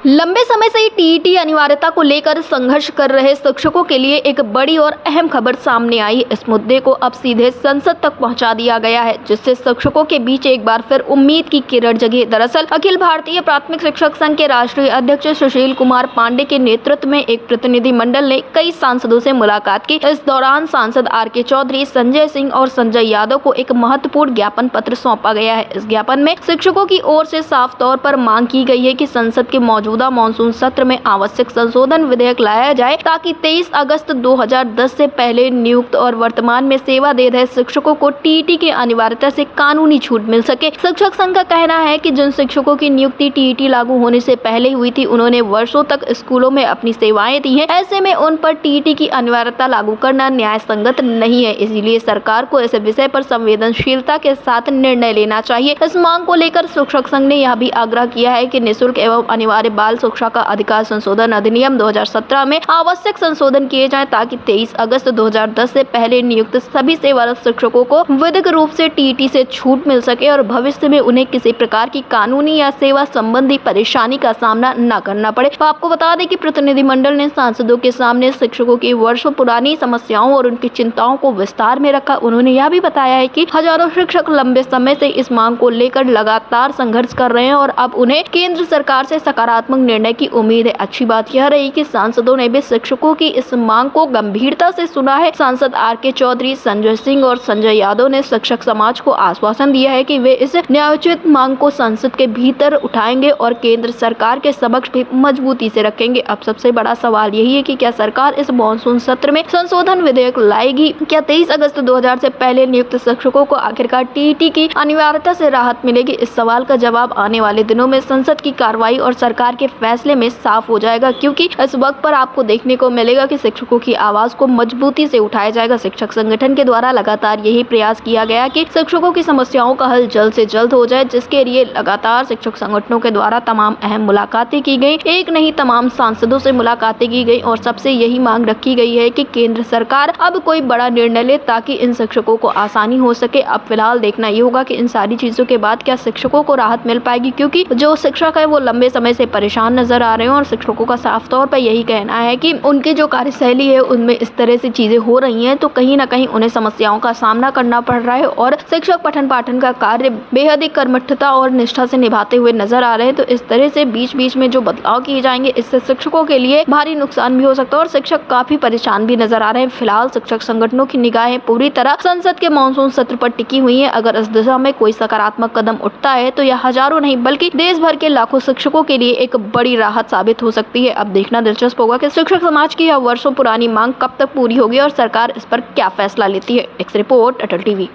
लंबे समय से टीईटी अनिवार्यता को लेकर संघर्ष कर रहे शिक्षकों के लिए एक बड़ी और अहम खबर सामने आई। इस मुद्दे को अब सीधे संसद तक पहुंचा दिया गया है, जिससे शिक्षकों के बीच एक बार फिर उम्मीद की किरण जगी। दरअसल अखिल भारतीय प्राथमिक शिक्षक संघ के राष्ट्रीय अध्यक्ष सुशील कुमार पांडे के नेतृत्व में एक प्रतिनिधि मंडल ने कई सांसदों से मुलाकात की। इस दौरान सांसद आर.के. चौधरी, संजय सिंह और संजय यादव को एक महत्वपूर्ण ज्ञापन पत्र सौंपा गया है। इस ज्ञापन में शिक्षकों की ओर से साफ तौर पर मांग की गई है कि संसद के मौजूदा मॉनसून सत्र में आवश्यक संशोधन विधेयक लाया जाए, ताकि 23 अगस्त 2010 से पहले नियुक्त और वर्तमान में सेवा दे रहे शिक्षकों को टीईटी की अनिवार्यता से कानूनी छूट मिल सके। शिक्षक संघ का कहना है कि जिन शिक्षकों की नियुक्ति टीईटी लागू होने से पहले हुई थी, उन्होंने वर्षों तक स्कूलों में अपनी सेवाएं दी हैं। ऐसे में उन पर टीईटी की अनिवार्यता लागू करना न्याय संगत नहीं है। इसलिए सरकार को इस विषय पर संवेदनशीलता के साथ निर्णय लेना चाहिए। इस मांग को लेकर शिक्षक संघ ने यह भी आग्रह किया है कि निःशुल्क एवं अनिवार्य बाल शिक्षा का अधिकार संशोधन अधिनियम 2017 में आवश्यक संशोधन किए जाएं, ताकि 23 अगस्त 2010 से पहले नियुक्त सभी सेवारत शिक्षकों को विधिक रूप से टीईटी से छूट मिल सके और भविष्य में उन्हें किसी प्रकार की कानूनी या सेवा संबंधी परेशानी का सामना न करना पड़े। तो आपको बता दें कि प्रतिनिधिमंडल ने सांसदों के सामने शिक्षकों की वर्षों पुरानी समस्याओं और उनकी चिंताओं को विस्तार में रखा। उन्होंने यह भी बताया है कि हजारों शिक्षक लंबे समय से इस मांग को लेकर लगातार संघर्ष कर रहे हैं और अब उन्हें केंद्र सरकार से सकारात्मक निर्णय की उम्मीद है। अच्छी बात यह रही कि सांसदों ने भी शिक्षकों की इस मांग को गंभीरता से सुना है। सांसद आर.के. चौधरी, संजय सिंह और संजय यादव ने शिक्षक समाज को आश्वासन दिया है कि वे इस न्यायोचित मांग को संसद के भीतर उठाएंगे और केंद्र सरकार के समक्ष भी मजबूती से रखेंगे। अब सबसे बड़ा सवाल यही है कि क्या सरकार इस मॉनसून सत्र में संशोधन विधेयक लाएगी? क्या 23 अगस्त 2000 से पहले नियुक्त शिक्षकों को आखिरकार टीईटी की अनिवार्यता से राहत मिलेगी? इस सवाल का जवाब आने वाले दिनों में संसद की कार्रवाई और सरकार के फैसले में साफ हो जाएगा, क्योंकि इस वक्त पर आपको देखने को मिलेगा कि शिक्षकों की आवाज को मजबूती से उठाया जाएगा। शिक्षक संगठन के द्वारा लगातार यही प्रयास किया गया कि शिक्षकों की समस्याओं का हल जल्द से जल्द हो जाए, जिसके लिए लगातार शिक्षक संगठनों के द्वारा तमाम अहम मुलाकातें की गई। एक नहीं, तमाम सांसदों से मुलाकातें की गई और सबसे यही मांग रखी गई है कि केंद्र सरकार अब कोई बड़ा निर्णय ले, ताकि इन शिक्षकों को आसानी हो सके। अब फिलहाल देखना ये होगा कि इन सारी चीजों के बाद क्या शिक्षकों को राहत मिल पाएगी, क्योंकि जो शिक्षक है वो लंबे समय से परेशान नजर आ रहे हैं और शिक्षकों का साफ तौर पर यही कहना है कि उनकी जो कार्यशैली है उनमें इस तरह से चीजें हो रही हैं, तो कहीं ना कहीं उन्हें समस्याओं का सामना करना पड़ रहा है और शिक्षक पठन पाठन का कार्य बेहद ही कर्मठता और निष्ठा से निभाते हुए नजर आ रहे हैं। तो इस तरह से बीच बीच में जो बदलाव किए जाएंगे, इससे शिक्षकों के लिए भारी नुकसान भी हो सकता है और शिक्षक काफी परेशान भी नजर आ रहे हैं। फिलहाल शिक्षक संगठनों की निगाहें पूरी तरह संसद के मॉनसून सत्र पर टिकी हुई है। अगर इस दिशा में कोई सकारात्मक कदम उठता है तो यह हजारों नहीं बल्कि देश भर के लाखों शिक्षकों के लिए एक बड़ी राहत साबित हो सकती है। अब देखना दिलचस्प होगा कि शिक्षक समाज की यह वर्षों पुरानी मांग कब तक पूरी होगी और सरकार इस पर क्या फैसला लेती है। एक्स रिपोर्ट, अटल टीवी।